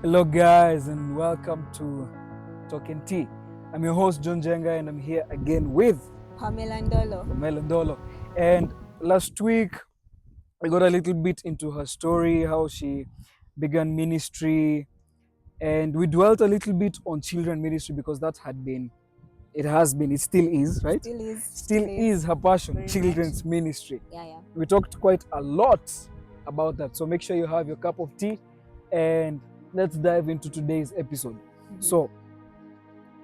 Hello, guys, and welcome to Talking Tea. I'm your host, Njenga, and I'm here again with Pamella Ndolo. Pamella Ndolo. And last week, we got a little bit into her story, how she began ministry, and we dwelt a little bit on children ministry because it still is, right? Still Still is is her passion, very much. children's ministry. Yeah. We talked quite a lot about that. So make sure you have your cup of tea and let's dive into today's episode. So,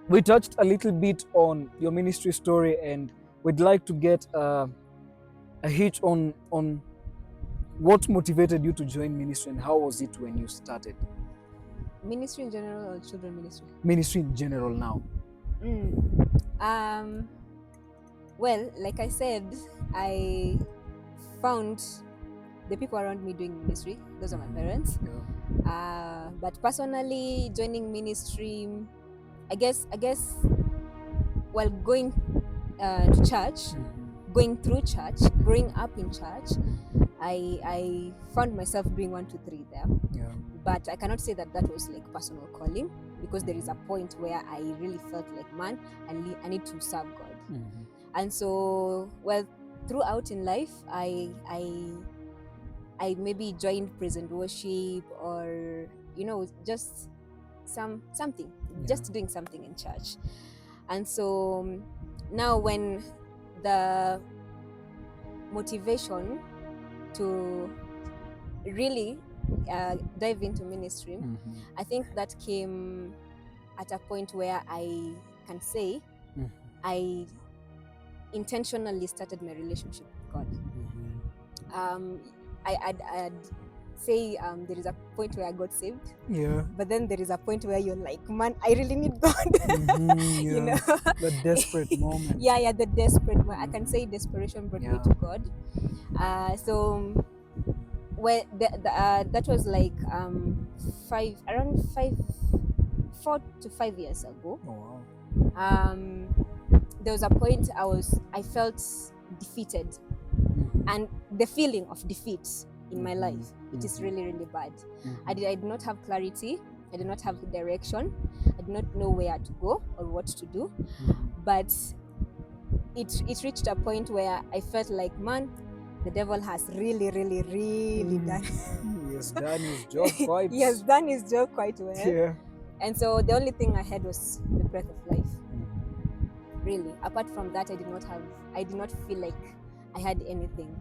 we touched a little bit on your ministry story and we'd like to get a hitch on what motivated you to join ministry and how was it when you started? Ministry in general or children ministry? Ministry in general now. Well, like I said, I found the people around me doing ministry. Those are my parents. But personally, joining ministry, I guess, while going to church, going through church, growing up in church, I found myself doing 1, 2, 3 there. But I cannot say that was like personal calling, because there is a point where I really felt like, man, I need to serve God. And so, well, throughout in life, I maybe joined praise and worship, or just something, just doing something in church. And so now, when the motivation to really dive into ministry, I think that came at a point where I can say I intentionally started my relationship with God. I'd say there is a point where I got saved, but then there is a point where you're like, man, I really need God. The desperate moment. The desperate moment. I can say desperation brought me to God. That was like 4 to 5 years ago. Oh, wow. There was a point I felt defeated, and the feeling of defeat in my life, it is really, really bad. I did not have clarity. I did not have direction. I did not know where to go or what to do. But it reached a point where I felt like, man, the devil has really, really, really done. He has done his job quite. He has done his job quite well. Yeah. And so the only thing I had was the breath of life. Really. Apart from that, I did not feel like I had anything.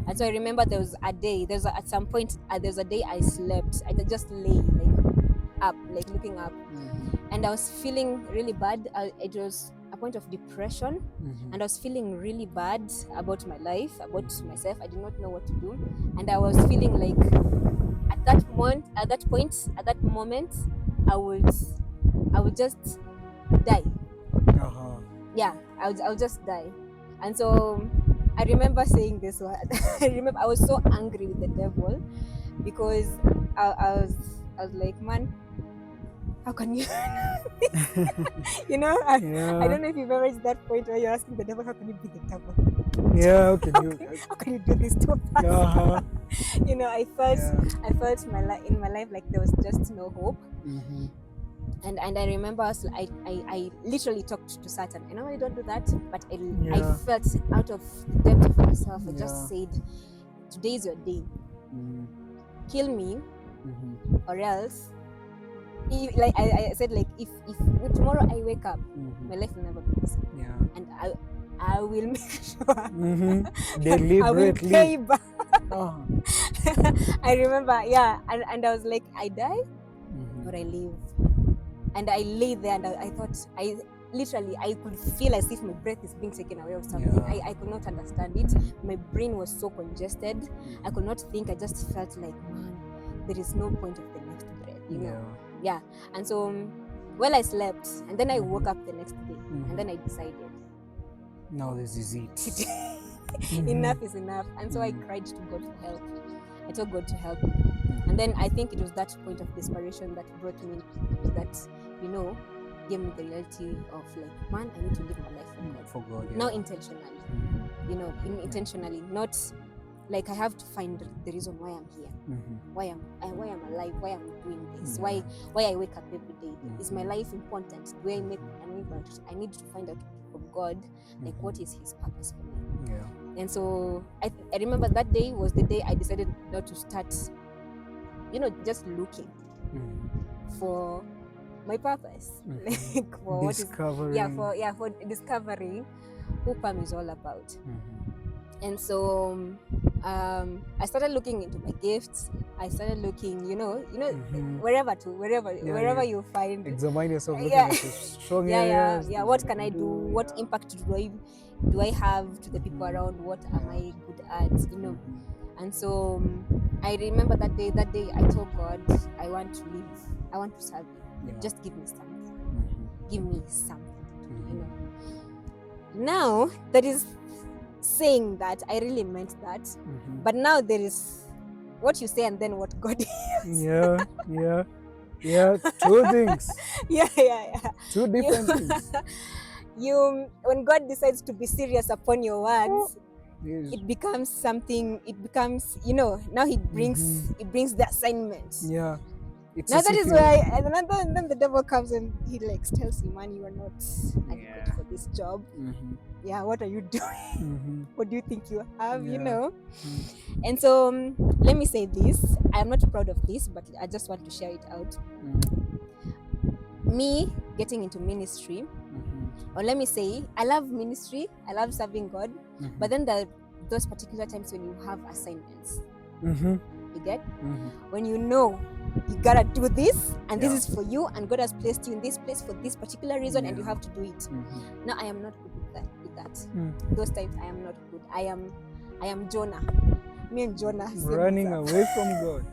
And so I remember there was a day I slept. I just lay looking up. And I was feeling really bad. It was a point of depression, and I was feeling really bad about my life, about myself. I did not know what to do, and I was feeling like at that moment, I would just die. Yeah, I would just die. And so I remember saying this one. I remember I was so angry with the devil, because I was like, man, how can you? I don't know if you've ever reached that point where you're asking the devil, how can you be the devil? Yeah, how can you do this to us? I felt in my life like there was just no hope. And I remember I literally talked to Satan. I normally don't do that, but I felt out of the depth of myself. I just said, today is your day. Kill me, or else. I said, like, if tomorrow I wake up, my life will never be the same. And I will make sure deliberately I will pay back. I remember, and I was like, I die or I live. And I lay there, and I thought, I could feel as if my breath is being taken away or something. I could not understand it. My brain was so congested. I could not think. I just felt like, man, there is no point of the next breath, Yeah. And so, I slept, and then I woke up the next day, and then I decided, now this is it. Enough is enough. And so I cried to God for help. I told God to help me. And then I think it was that point of desperation that brought me, that, gave me the reality of, like, man, I need to live my life for God. For God, Now intentionally, intentionally, not like I have to find the reason why I'm here, why I'm alive, why I'm doing this, why I wake up every day. Is my life important? Do I make an impact? I need to find out from God, like what is His purpose for me. Yeah. And so I remember that day was the day I decided not to start, just looking for my purpose, like for discovering. for discovering who Pam is all about. And so I started looking into my gifts. I started looking, wherever you find. Examine yourself, looking at your strong areas. What can I do? What impact do I have to the people around? What am I good at? And so I remember that day I told God, I want to live. I want to serve you. Just give me something. Give me something. Now that is saying that, I really meant that. But now there is what you say and then what God hears. Yeah. Two things. Yeah. Two different things. When God decides to be serious upon your words, it becomes something. It becomes, now He brings the assignment. Yeah. Now that is why, and then the devil comes and he tells you, man, you are not adequate for this job. Yeah, what are you doing? What do you think you have? And so let me say this. I am not proud of this, but I just want to share it out. Me getting into ministry, or let me say, I love ministry. I love serving God. But then those particular times when you have assignments, you get when you gotta do this, and this is for you, and God has placed you in this place for this particular reason, and you have to do it. Now I am not good with that. Those times I am not good. I am Jonah. Me and Jonah running away from God.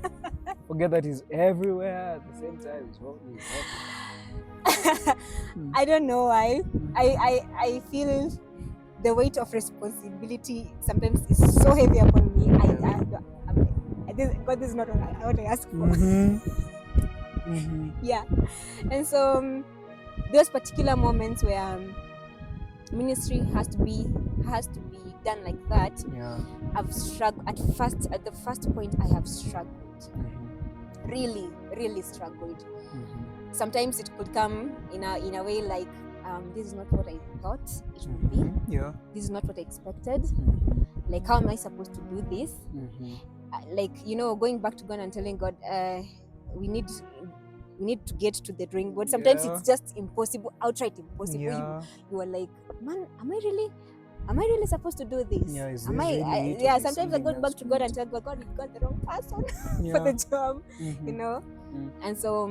Forget that He's everywhere at the same time. I don't know why. I feel the weight of responsibility sometimes is so heavy upon me. God, this is not what I ask for. Yeah. And so those particular moments where ministry has to be done like that, I've struggled at the first point. I have struggled, really, really struggled. Sometimes it could come in a way like, this is not what I thought it would be. This is not what I expected. Like, how am I supposed to do this? Going back to God and telling God, we need to get to the drawing board. Sometimes it's just impossible, outright impossible. You are like, man, am I really supposed to do this? Sometimes I go back to God and tell God, you got the wrong person for the job, And so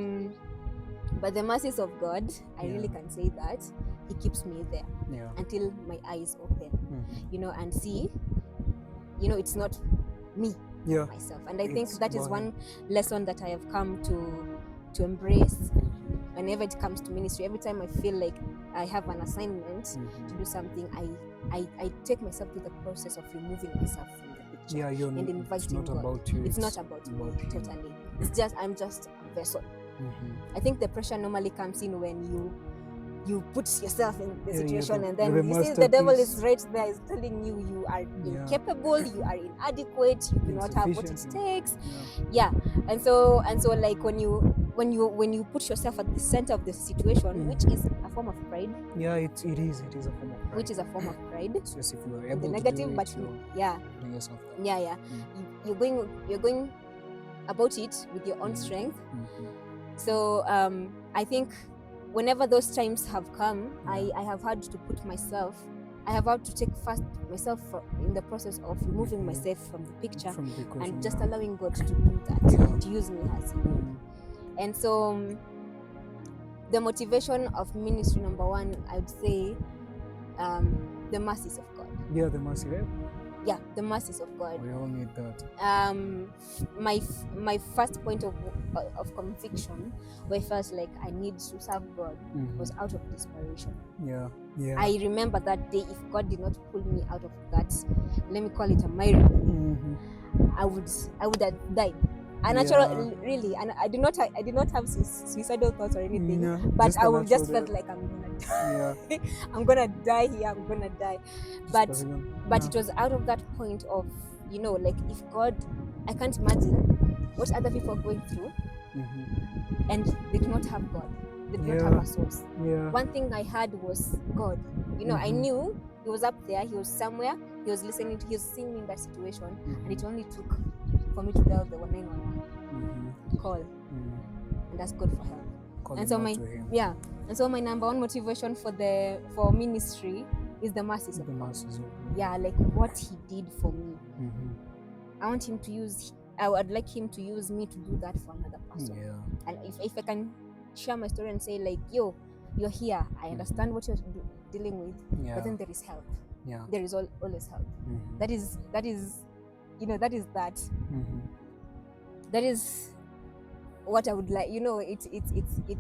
but the mercies of God, I really can say that He keeps me there until my eyes open, and see, it's not me, myself. And I think that is one lesson that I have come to embrace whenever it comes to ministry. Every time I feel like I have an assignment to do something, I take myself through the process of removing myself from the picture and inviting God. It's not about me, totally. It's just, I'm just a vessel. I think the pressure normally comes in when you put yourself in the situation, and then you see the devil is right there, is telling you you are incapable, you are inadequate, you do not have what it takes. And so like when you put yourself at the center of the situation, which is a form of pride. It is a form of pride. Which is a form of pride. So if you are able the to negative, do it, but bring yourself down. You're going about it with your own strength. So I think whenever those times have come, I have had to put myself, I have had to take first myself in the process of removing myself from the picture and just allowing God to do that, to use me as He will. And so the motivation of ministry, number one, I would say the mercies of God. The mercy. The mercies of God. We all need that. My first point of conviction, where I felt like I need to serve God, was out of desperation. I remember that day, if God did not pull me out of that, let me call it a miracle, I would have died. Really, and I did not have suicidal thoughts or anything, but I would just felt like I'm gonna die. I'm gonna die here. I'm gonna die. But it was out of that point of you know, like if God, I can't imagine what other people are going through, and they do not have God. They do not have a source. Yeah. One thing I had was God. You know, I knew He was up there. He was somewhere. He was listening to. He was seeing me in that situation, and it only took for me to dial the 191 call and ask God for help. And so my number one motivation for ministry is the mercies of God. Yeah, like what He did for me. I want Him to use. I would like Him to use me to do that for another person. Yeah. And if I can share my story and say like, yo, you're here. I understand what you're dealing with, but then there is help. Yeah. There is always help. That is, you know, that is that. That is what I would like. You know, it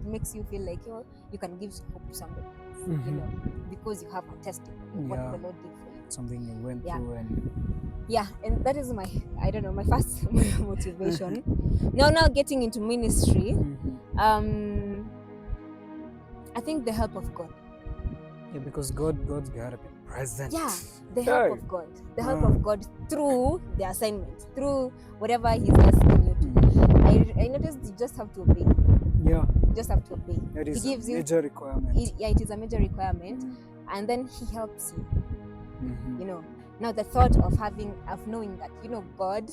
makes you feel like you can give hope to somebody, you know, because you have a testimony of what the Lord did for you. Something you went through and that is my first motivation. Now getting into ministry, I think the help of God. Yeah, because God's gotta be present. Yeah, the help of God. The help of God through the assignment, through whatever He's asking you to do. I noticed you just have to obey. Yeah. You just have to obey. It is He gives a major requirement. It is a major requirement. And then He helps you. You know. Now the thought of knowing that, you know, God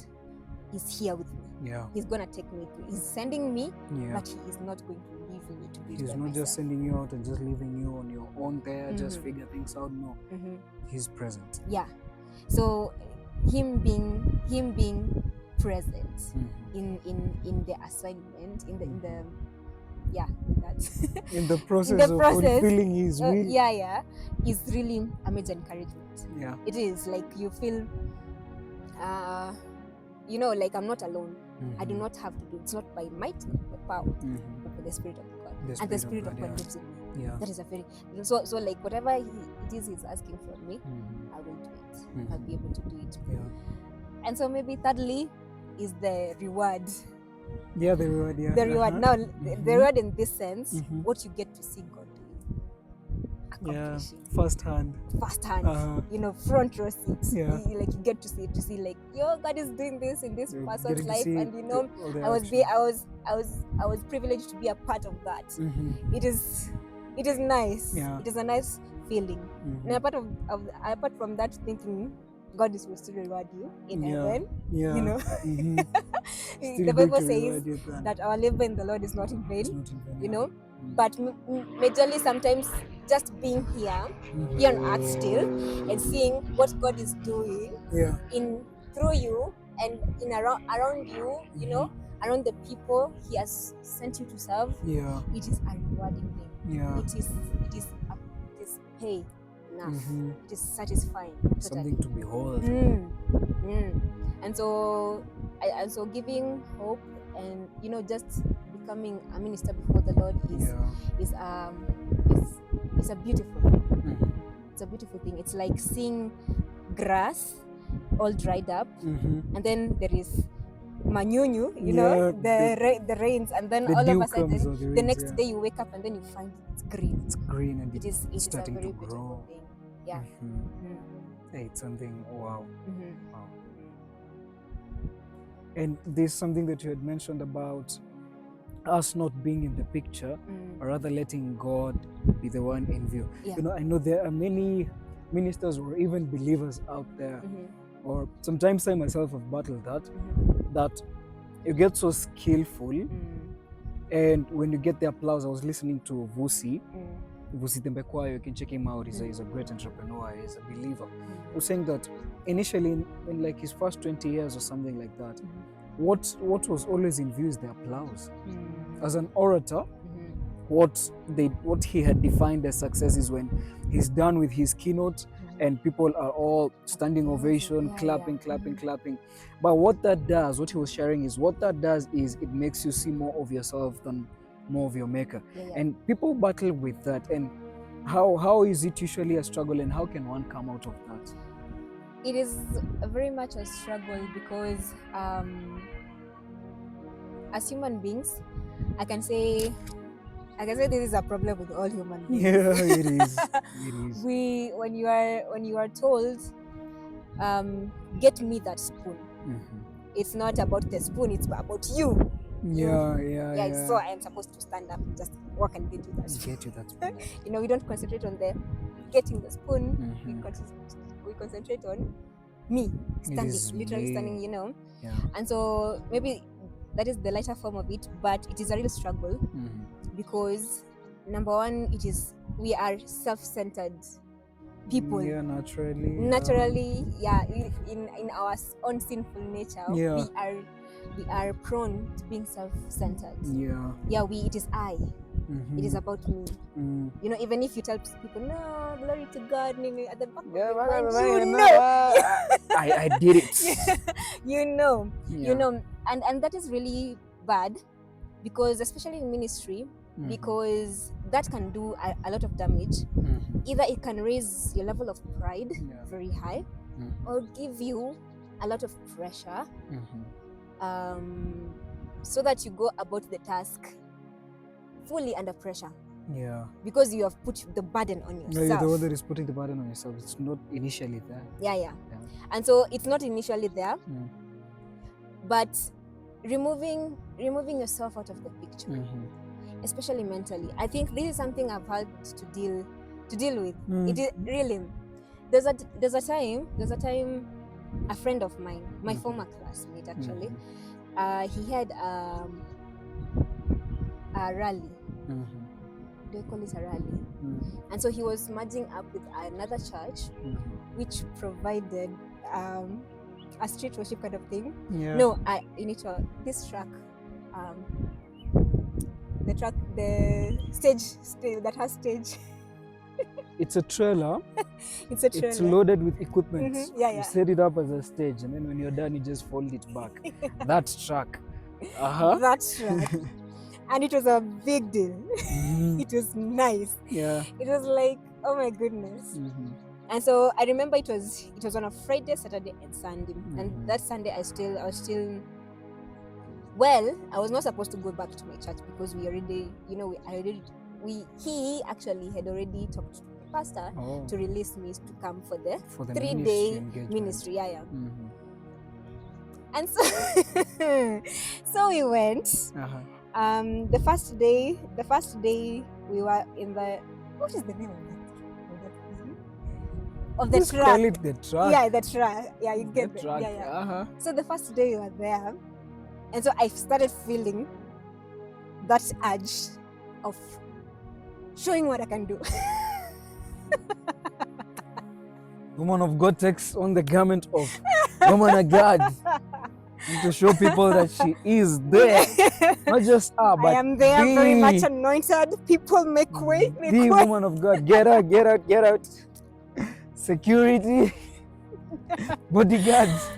is here with me. Yeah. He's gonna take me through. He's sending me, but He is not going to leave me to be. He's not just sending you out and just leaving you on your own there, just figure things out. No. He's present. Yeah. So him being present in the assignment, in the that's in the process of fulfilling His will. Is really a major encouragement. Yeah. It is like you feel you know, like I'm not alone. I do not have to do it. It's not by might, not by power, but by the Spirit of God. And the Spirit of God lives in me. Yeah. That is a very so like whatever it is He's asking from me, I will do it. I'll be able to do it. Yeah. And so maybe thirdly is the reward. Yeah, the reward. Yeah. The reward. Now the reward in this sense, what you get to see God doing. Accomplishing. First hand, you know, front row seats. Yeah. Like you get to see like, God is doing this in this person's life, and you know, I was privileged to be a part of that. It is nice. Yeah. It is a nice feeling. And apart from that, thinking God is supposed to reward you in heaven. Yeah. You know, the Bible says that our labor in the Lord is not in vain. You know. But majorly sometimes just being here on earth still, and seeing what God is doing through you and in around you, you know, around the people He has sent you to serve. It is a rewarding thing. It is pay enough. It is satisfying. Something to behold. And so giving hope and, you know, just becoming a minister before the Lord is a beautiful thing. It's a beautiful thing. It's like seeing grass all dried up, and then there is manyunyu, you know, the rains, and then all of a sudden the next day you wake up and then you find it's green. It's green and it is starting a very to grow. beautiful thing. Yeah. Hey, it's something. Wow. Wow. And there's something that you had mentioned about us not being in the picture, or rather letting God be the one in view. You know, I know there are many ministers or even believers out there, or sometimes I myself have battled that you get so skillful, and when you get the applause, I was listening to Vusi Tembekwayo, you can check him out, he's a great entrepreneur, he's a believer. He was saying that initially in like his first 20 years or something like that, what was always in view is the applause. As an orator, what he had defined as success is when he's done with his keynote and people are all standing ovation, clapping. But what he was sharing is what that does is it makes you see more of yourself than more of your maker. And people battle with that. And how is it usually a struggle, and how can one come out of that? It is very much a struggle because as human beings, I can say this is a problem with all human beings. Yeah, it is. When you are told get me that spoon. It's not about the spoon, it's about you. Yeah. So I am supposed to stand up, just walk and get you that spoon. Get you that spoon. We don't concentrate on the getting the spoon. We concentrate on me literally standing, Yeah. And so maybe that is the lighter form of it, but it is a real struggle because number one, we are self-centered people. Yeah, naturally. In our own sinful nature, we are prone to being self-centered. It is I. It is about me. Even if you tell people, no, glory to God, at the back of your mind, I did it. you know, and that is really bad, because especially in ministry, because that can do a lot of damage. Either it can raise your level of pride very high, or give you a lot of pressure, so that you go about the task fully under pressure. Because you have put the burden on yourself. You're the one that is putting the burden on yourself. It's not initially there. And so it's not initially there, but removing yourself out of the picture, especially mentally. I think this is something I've had to deal with. It is really. There's a time a friend of mine, my former classmate actually, he had a rally. Do you call it a rally? And so he was merging up with another church, which provided a street worship kind of thing. This track, the stage that has stage. It's a trailer. It's a trailer. It's loaded with equipment. You set it up as a stage, and then when you're done, you just fold it back. That track. That track. And it was a big deal. It was nice. It was like, oh my goodness. And so I remember it was on a Friday, Saturday, and Sunday. And that Sunday I was not supposed to go back to my church, because we already, he actually had already talked to the pastor to release me to come for the 3-day ministry. And so we went. The first day we were in the, what is the name of the track? Call it the track. The track. You get the track. So the first day we were there, and so I started feeling that urge of showing what I can do. Woman of God takes on the garment of woman of God, and to show people that she is there. Not just but I am there, very much anointed. People make way. The woman of God. Get out. Security. Bodyguards.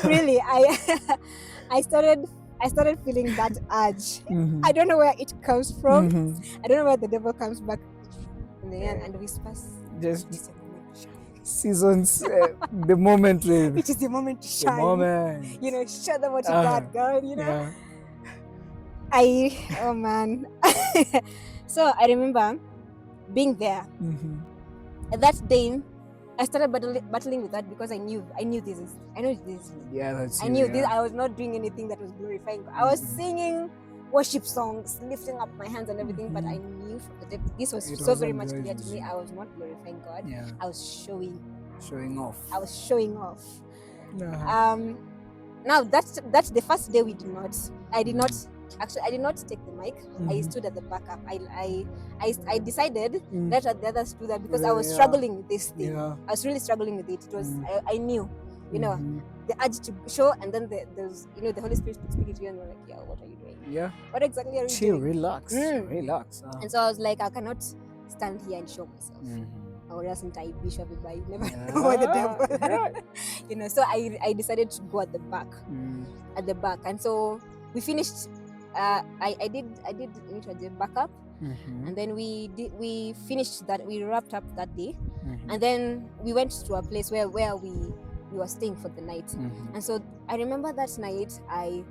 Really, I started feeling that urge. I don't know where it comes from. I don't know where the devil comes back in the end and whispers. Just seasons the moment. It is the moment to shine. The moment. Show them what you got, girl. Oh man. So I remember being there. That day, I started battling with that, because I knew this. That's I knew this. I was not doing anything that was glorifying God. I was singing worship songs, lifting up my hands and everything, but I knew from the depth, this was so very much clear to me. I was not glorifying God. I was showing off. I was showing off. Now that's the first day I did not take the mic. I stood at the backup. I decided let the others do that, because I was struggling with this thing. I was really struggling with it. It was I knew, the urge to show, and then there's the Holy Spirit speaking to you, and you're like, what are you doing? What exactly are you doing? Relax. And so I was like, I cannot stand here and show myself. Or else I bishop by you never know where the devil. So I decided to go at the back. And so we finished. I did the backup, and then we finished that. We wrapped up that day, and then we went to a place where we were staying for the night. And so I remember that night, I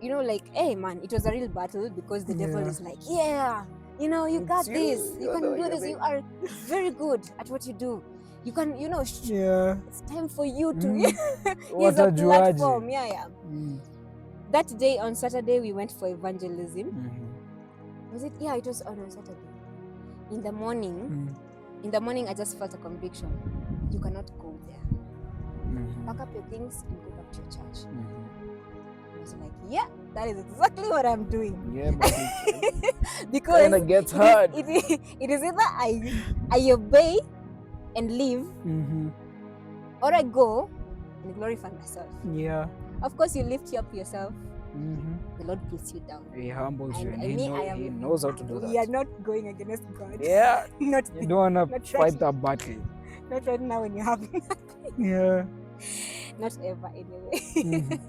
like, hey man, it was a real battle, because the devil is like, you got this, you can do this, you are very good at what you do. You can, Yeah. it's time for you to Mm. use What a a platform. juaji. Yeah. Mm. That day on Saturday, we went for evangelism. Mhm. Was it? Yeah, it was on Saturday. In the morning, Mm. I just felt a conviction. You cannot go there. Mhm. Pack up your things and go back to your church. Mhm. I was like, yeah, that is exactly what I'm doing. Yeah, but Because kind of gets hard. it is either I obey and leave, Mhm. or I go and glorify myself. Yeah. Of course, you lift you up yourself. Mhm. The Lord pulls you down. He humbles you, And and he knows how to do we are that. not going against God. Yeah. not You don't wanna not fight right, that battle. not right now when you have Yeah. not ever anyway. Mhm.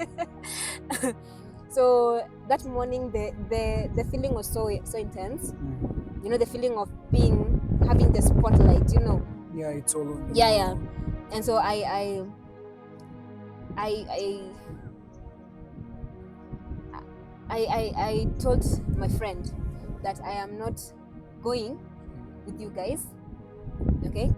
So that morning, the feeling was so intense. Mhm. The feeling of having the spotlight. Yeah, it's all on you. Yeah. And so I I told my friend that I am not going with you guys. Okay.